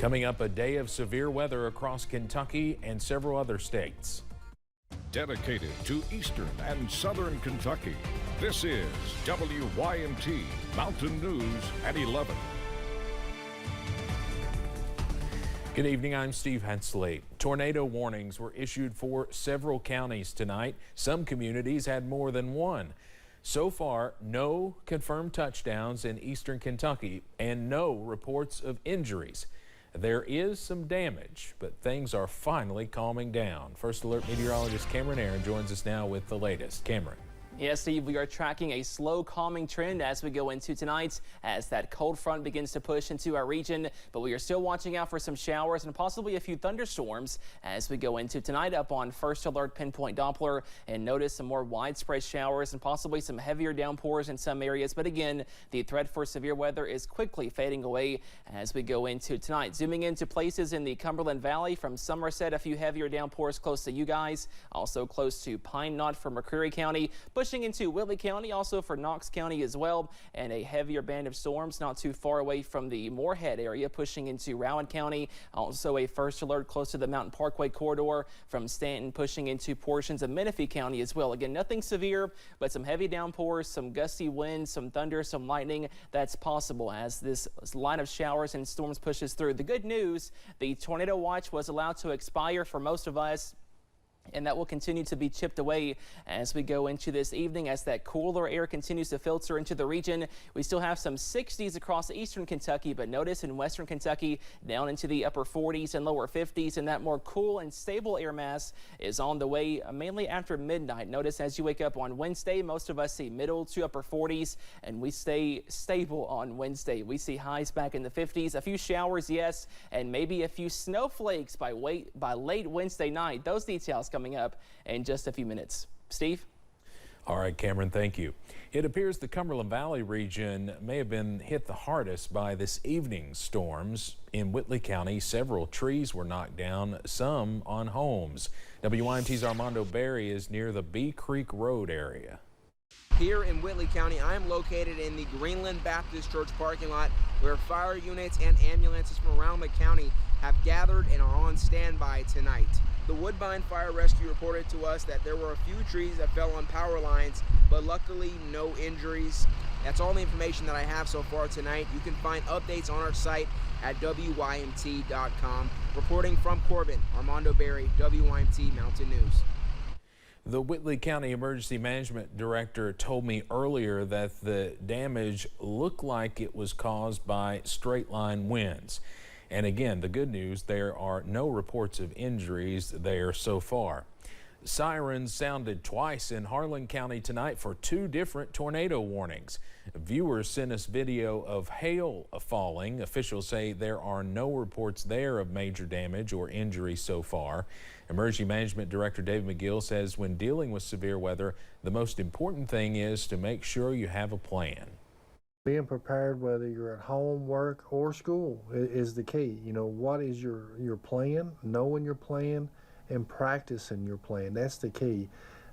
Coming up, a day of severe weather across Kentucky and several other states. Dedicated to Eastern and Southern Kentucky, this is WYMT Mountain News at 11. Good evening, I'm Steve Hensley. Tornado warnings were issued for several counties tonight. Some communities had more than one. So far, no confirmed touchdowns in eastern Kentucky and no reports of injuries. There is some damage, but things are finally calming down. First Alert meteorologist Cameron Aaron joins us now with the latest. Cameron. Yes, Steve, we are tracking a slow calming trend as we go into tonight as that cold front begins to push into our region. But we are still watching out for some showers and possibly a few thunderstorms as we go into tonight up on First Alert Pinpoint Doppler, and notice some more widespread showers and possibly some heavier downpours in some areas. But again, the threat for severe weather is quickly fading away as we go into tonight. Zooming into places in the Cumberland Valley from Somerset, a few heavier downpours close to you guys, also close to Pine Knot for McCreary County. Pushing into Whitley County, also for Knox County as well, and a heavier band of storms not too far away from the Moorhead area, pushing into Rowan County. Also a first alert close to the Mountain Parkway corridor from Stanton, pushing into portions of Menifee County as well. Again, nothing severe, but some heavy downpours, some gusty winds, some thunder, some lightning that's possible as this line of showers and storms pushes through. The good news, the tornado watch was allowed to expire for most of us, and that will continue to be chipped away as we go into this evening as that cooler air continues to filter into the region. We still have some 60s across eastern Kentucky, but notice in western Kentucky down into the upper 40s and lower 50s, and that more cool and stable air mass is on the way mainly after midnight. Notice as you wake up on Wednesday, most of us see middle to upper 40s, and we stay stable on Wednesday. We see highs back in the 50s, a few showers, yes, and maybe a few snowflakes by late Wednesday night. Those details coming up in just a few minutes. Steve? All right, Cameron, thank you. It appears the Cumberland Valley region may have been hit the hardest by this evening's storms. In Whitley County, several trees were knocked down, some on homes. WYMT's Armando Berry is near the Bee Creek Road area. Here in Whitley County, I am located in the Greenland Baptist Church parking lot where fire units and ambulances from around the county have gathered and are on standby tonight. The Woodbine Fire Rescue reported to us that there were a few trees that fell on power lines, but luckily no injuries. That's all the information that I have so far tonight. You can find updates on our site at WYMT.com. Reporting from Corbin, Armando Berry, WYMT Mountain News. The Whitley County Emergency Management Director told me earlier that the damage looked like it was caused by straight line winds. And again, the good news, there are no reports of injuries there so far. Sirens sounded twice in Harlan County tonight for two different tornado warnings. Viewers sent us video of hail falling. Officials say there are no reports there of major damage or injury so far. Emergency Management Director David McGill says when dealing with severe weather, the most important thing is to make sure you have a plan. Being prepared, whether you're at home, work, or school, is the key. You know, what is your plan? Knowing your plan and practicing your plan. That's the key.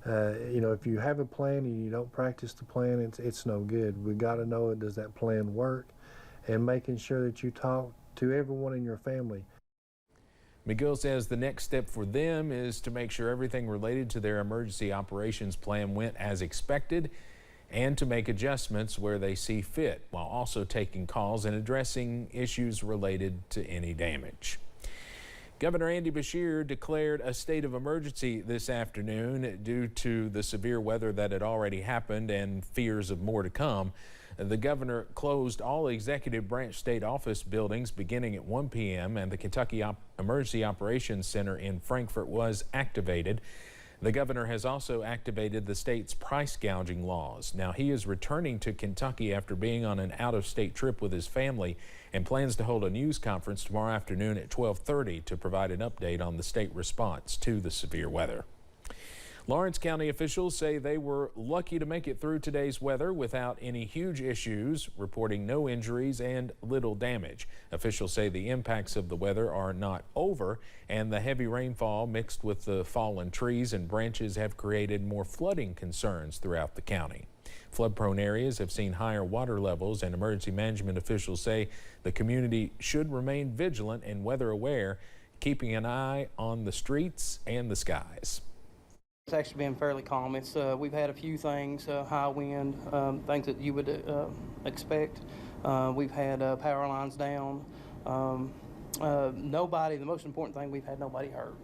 You know, if you have a plan and you don't practice the plan, it's no good. We got to know it. Does that plan work? And making sure that you talk to everyone in your family. McGill says the next step for them is to make sure everything related to their emergency operations plan went as expected, and to make adjustments where they see fit, while also taking calls and addressing issues related to any damage. Governor Andy Beshear declared a state of emergency this afternoon due to the severe weather that had already happened and fears of more to come. The governor closed all executive branch state office buildings beginning at 1 p.m. and the Kentucky Emergency Operations Center in Frankfort was activated. The governor has also activated the state's price gouging laws. Now, he is returning to Kentucky after being on an out-of-state trip with his family and plans to hold a news conference tomorrow afternoon at 12:30 to provide an update on the state response to the severe weather. Lawrence County officials say they were lucky to make it through today's weather without any huge issues, reporting no injuries and little damage. Officials say the impacts of the weather are not over, and the heavy rainfall mixed with the fallen trees and branches have created more flooding concerns throughout the county. Flood-prone areas have seen higher water levels, and emergency management officials say the community should remain vigilant and weather aware, keeping an eye on the streets and the skies. It's actually been fairly calm. We've had a few things, high wind, things that you would expect. We've had power lines down. The most important thing, we've had nobody hurt.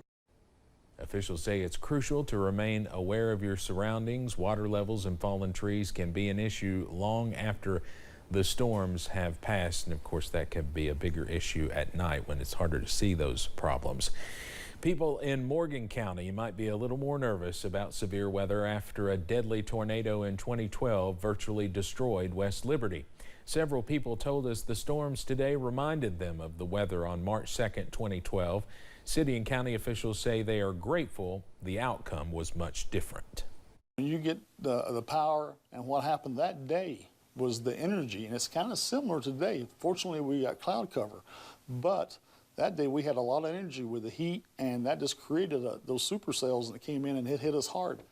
Officials say it's crucial to remain aware of your surroundings. Water levels and fallen trees can be an issue long after the storms have passed, and of course that can be a bigger issue at night when it's harder to see those problems. People in Morgan County might be a little more nervous about severe weather after a deadly tornado in 2012 virtually destroyed West Liberty. Several people told us the storms today reminded them of the weather on March 2nd, 2012. City and county officials say they are grateful the outcome was much different. When you get the power, and what happened that day was the energy, and it's kind of similar today. Fortunately, we got cloud cover, but that day we had a lot of energy with the heat, and that just created those supercells that came in and hit us hard.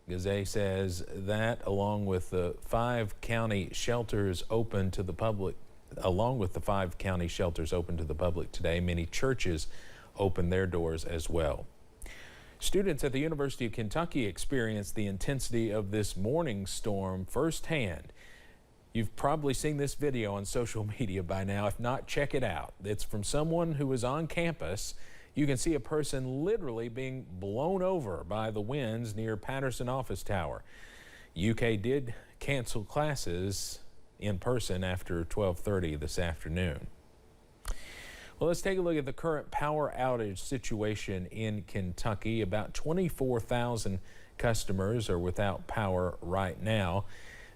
Gazay says that, along with the 5 county shelters open to the public, today, many churches opened their doors as well. Students at the University of Kentucky experienced the intensity of this morning's storm firsthand. You've probably seen this video on social media by now. If not, check it out. It's from someone who was on campus. You can see a person literally being blown over by the winds near Patterson Office Tower. UK did cancel classes in person after 12:30 this afternoon. Well, let's take a look at the current power outage situation in Kentucky. About 24,000 customers are without power right now.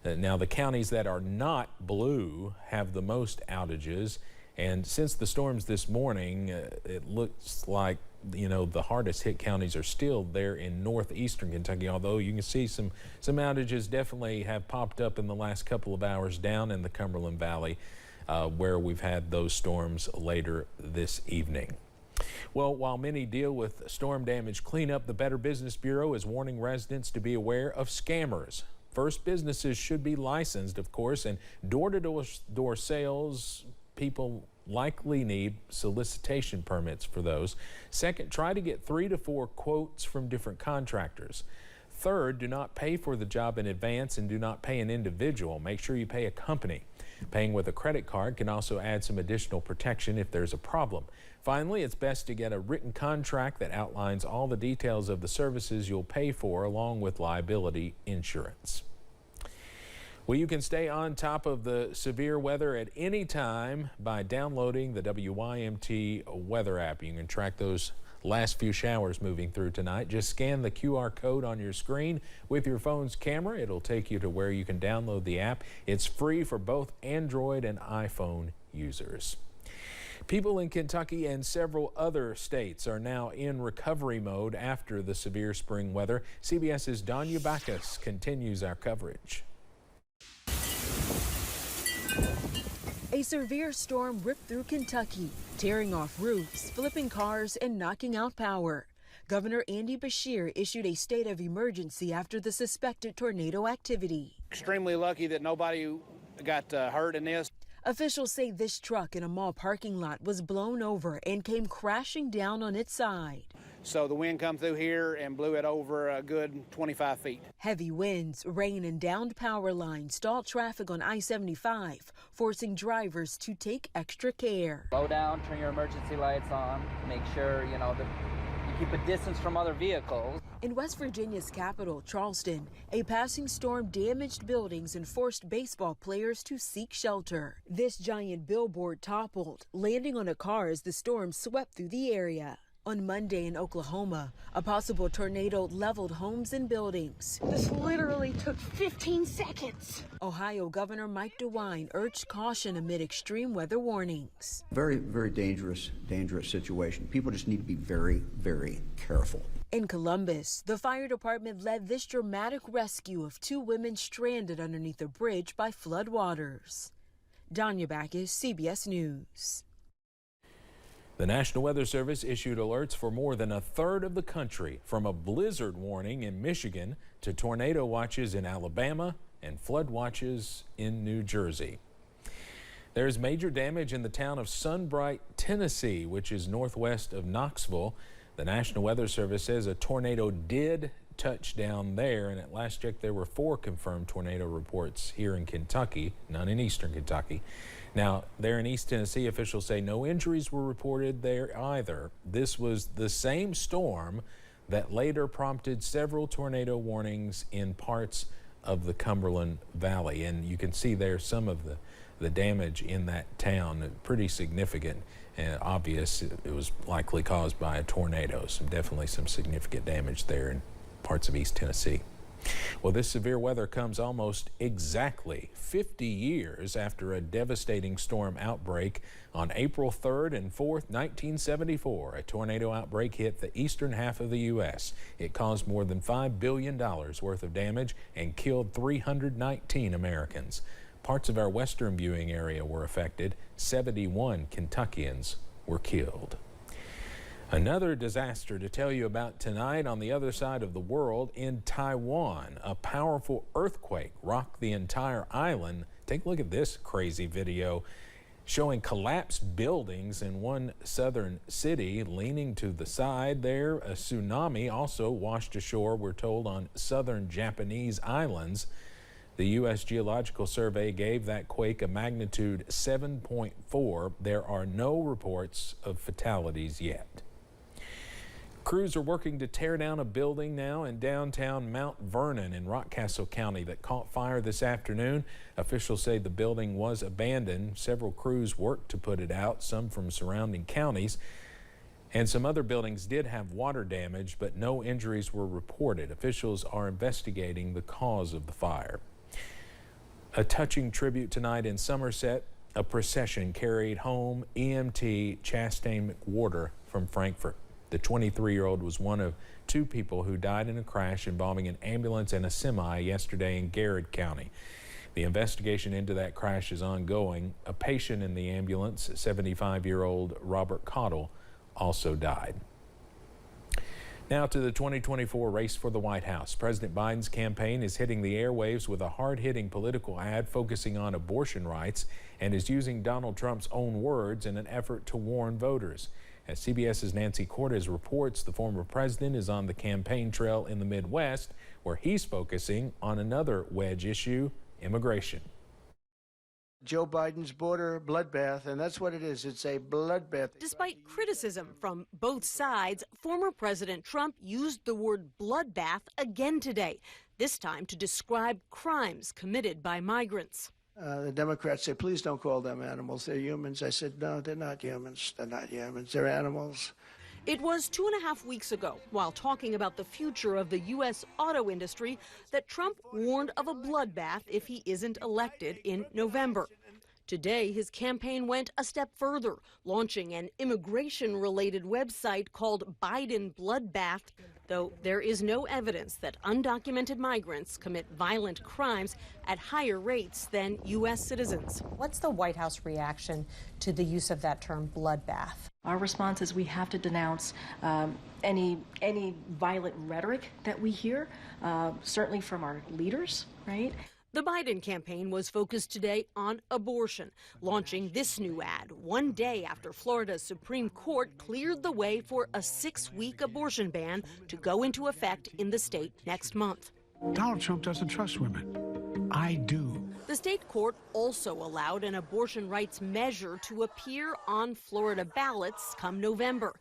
Now, the counties that are not blue have the most outages. And since the storms this morning, it looks like, the hardest hit counties are still there in northeastern Kentucky, although you can see some outages definitely have popped up in the last couple of hours down in the Cumberland Valley, where we've had those storms later this evening. Well, while many deal with storm damage cleanup, the Better Business Bureau is warning residents to be aware of scammers. First, businesses should be licensed, of course, and door-to-door sales, people likely need solicitation permits for those. Second, try to get 3 to 4 quotes from different contractors. Third, do not pay for the job in advance and do not pay an individual. Make sure you pay a company. Paying with a credit card can also add some additional protection if there's a problem. Finally, it's best to get a written contract that outlines all the details of the services you'll pay for, along with liability insurance. Well, you can stay on top of the severe weather at any time by downloading the WYMT weather app. You can track those last few showers moving through tonight. Just scan the QR code on your screen with your phone's camera. It'll take you to where you can download the app. It's free for both Android and iPhone users. People in Kentucky and several other states are now in recovery mode after the severe spring weather. CBS's Danya Backus continues our coverage. A severe storm ripped through Kentucky, tearing off roofs, flipping cars, and knocking out power. Governor Andy Beshear issued a state of emergency after the suspected tornado activity. Extremely lucky that nobody got hurt in this. Officials say this truck in a mall parking lot was blown over and came crashing down on its side. So the wind come through here and blew it over a good 25 feet. Heavy winds, rain, and downed power lines stalled traffic on I-75, forcing drivers to take extra care. Slow down, turn your emergency lights on, make sure, you keep a distance from other vehicles. In West Virginia's capital, Charleston, a passing storm damaged buildings and forced baseball players to seek shelter. This giant billboard toppled, landing on a car as the storm swept through the area. On Monday in Oklahoma, a possible tornado leveled homes and buildings. This literally took 15 seconds. Ohio Governor Mike DeWine urged caution amid extreme weather warnings. Very, very dangerous situation. People just need to be very, very careful. In Columbus, the fire department led this dramatic rescue of 2 women stranded underneath a bridge by floodwaters. Danya Backus, CBS News. The National Weather Service issued alerts for more than a third of the country, from a blizzard warning in Michigan to tornado watches in Alabama and flood watches in New Jersey. There's major damage in the town of Sunbright, Tennessee, which is northwest of Knoxville. The National Weather Service says a tornado did touch down there, and at last check there were 4 confirmed tornado reports here in Kentucky, none in eastern Kentucky. Now, there in East Tennessee, officials say no injuries were reported there either. This was the same storm that later prompted several tornado warnings in parts of the Cumberland Valley, and you can see there some of the damage in that town, pretty significant and obvious. It was likely caused by a tornado. Definitely some significant damage there in parts of East Tennessee. Well, this severe weather comes almost exactly 50 years after a devastating storm outbreak on April 3rd and 4th, 1974. A tornado outbreak hit the eastern half of the U.S. It caused more than $5 billion worth of damage and killed 319 Americans. Parts of our western viewing area were affected. 71 Kentuckians were killed. Another disaster to tell you about tonight on the other side of the world in Taiwan. A powerful earthquake rocked the entire island. Take a look at this crazy video showing collapsed buildings in one southern city. Leaning to the side there, a tsunami also washed ashore, we're told, on southern Japanese islands. The U.S. Geological Survey gave that quake a magnitude 7.4. There are no reports of fatalities yet. Crews are working to tear down a building now in downtown Mount Vernon in Rockcastle County that caught fire this afternoon. Officials say the building was abandoned. Several crews worked to put it out, some from surrounding counties. And some other buildings did have water damage, but no injuries were reported. Officials are investigating the cause of the fire. A touching tribute tonight in Somerset. A procession carried home EMT Chastain McWhorter from Frankfort. The 23-year-old was one of 2 people who died in a crash involving an ambulance and a semi yesterday in Garrett County. The investigation into that crash is ongoing. A patient in the ambulance, 75-year-old Robert Cottle, also died. Now to the 2024 race for the White House. President Biden's campaign is hitting the airwaves with a hard-hitting political ad focusing on abortion rights and is using Donald Trump's own words in an effort to warn voters. As CBS's Nancy Cortez reports, the former president is on the campaign trail in the Midwest, where he's focusing on another wedge issue, immigration. Joe Biden's border bloodbath, and that's what it is. It's a bloodbath. Despite criticism from both sides, former President Trump used the word bloodbath again today, this time to describe crimes committed by migrants. The Democrats say, please don't call them animals. They're humans. I said, no, they're not humans. They're not humans. They're animals. It was 2.5 weeks ago, while talking about the future of the U.S. auto industry, that Trump warned of a bloodbath if he isn't elected in November. Today, his campaign went a step further, launching an immigration-related website called Biden Bloodbath, though there is no evidence that undocumented migrants commit violent crimes at higher rates than U.S. citizens. What's the White House reaction to the use of that term bloodbath? Our response is we have to denounce any violent rhetoric that we hear, certainly from our leaders, right? The Biden campaign was focused today on abortion, launching this new ad one day after Florida's Supreme Court cleared the way for a 6-week abortion ban to go into effect in the state next month. Donald Trump doesn't trust women. I do. The state court also allowed an abortion rights measure to appear on Florida ballots come November.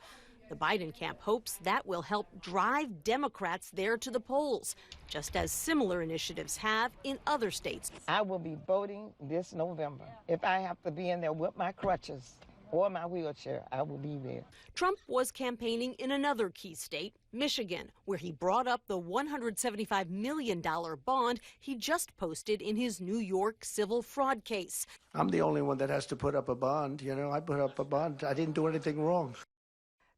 The Biden camp hopes that will help drive Democrats there to the polls, just as similar initiatives have in other states. I will be voting this November. If I have to be in there with my crutches or my wheelchair, I will be there. Trump was campaigning in another key state, Michigan, where he brought up the $175 million bond he just posted in his New York civil fraud case. I'm the only one that has to put up a bond. You know, I put up a bond. I didn't do anything wrong.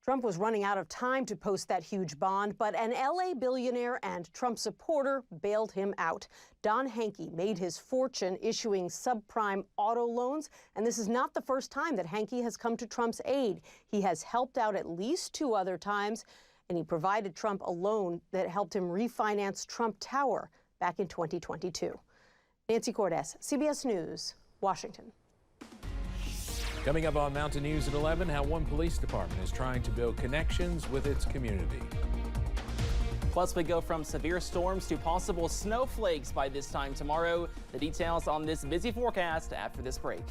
Trump was running out of time to post that huge bond, but an L.A. billionaire and Trump supporter bailed him out. Don Hankey made his fortune issuing subprime auto loans, and this is not the first time that Hankey has come to Trump's aid. He has helped out at least 2 other times, and he provided Trump a loan that helped him refinance Trump Tower back in 2022. Nancy Cordes, CBS News, Washington. Coming up on Mountain News at 11, how one police department is trying to build connections with its community. Plus, we go from severe storms to possible snowflakes by this time tomorrow. The details on this busy forecast after this break.